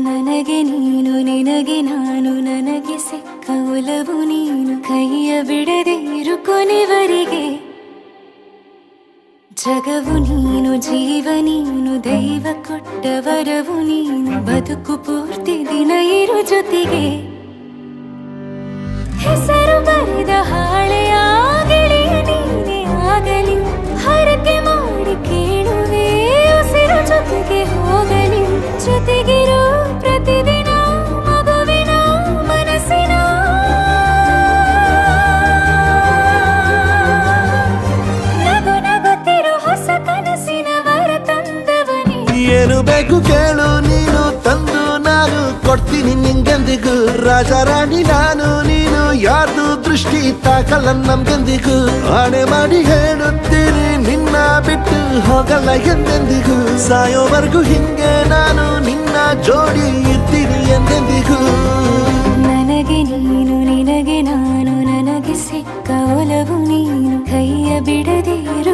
ನನಗೆ ನೀನು ನಿನಗೆ ನಾನು ನನಗೆ ಸಿಕ್ಕ ಒಲವು ನೀನು ಕೈಯ ಬಿಡದೆ ಇರು ಕೊನೆವರೆಗೆ ಜಗವು ನೀನು ಜೀವ ನೀನು ದೈವ ಕೊಟ್ಟ ವರವು ನೀನು ಬದುಕು ಪೂರ್ತಿ ದಿನ ಇರು ಜೊತೆಗೆ ಹೆಸರು ಬರೆದ ಹಾಳೆಯ ಗೆಳೆಯ ನೀನೇ ಆಗಲಿ ಹರಕೆ ಮಾಡಿ ಕೇಳುವೆ ಉಸಿರು ಜೊತೆಗೆ ಹೋಗಲಿ ಜೊತೆಗಿರೋ ಪ್ರತಿದಿನ ಮಗುವಿನ ಮನಸ್ಸಿನ ನಗು ನಗುತ್ತಿರೋ ಹೊಸ ಕನಸಿನ ವರ ತಂದವನೇ ಏನು ಬೇಕು ಕೇಳು ನೀನು ತಂದು ನಾನು ಕೊಡ್ತೀನಿ ನಿಂಗೆಂದಿಗೂ ರಾಜ ರಾಣಿ ನಾನು ನೀನು ಯಾರ್ದು ದೃಷ್ಟಿ ತಾಕಲ್ಲ ನಮ್ಗೆಂದಿಗೂ ಆಣೆ ಮಾಡಿ ಹೇಳುತ್ತೀನಿ ನಿನ್ನ ಬಿಟ್ಟು ಹೋಗಲ್ಲ ಎಂದೆಂದಿಗೂ ಸಾಯೋವರೆಗೂ ಹಿಂಗೆ ನಾನು ನಿನ್ನ ಜೋಡಿ ಇರ್ತೀನಿ ಎಂದೆಂದಿಗೂ ನನಗೆ ನೀನು ನಿನಗೆ ನಾನು ನನಗೆ ಸಿಕ್ಕ ಒಲವು ನೀನು ಕೈಯ ಬಿಡದೆ ಇರು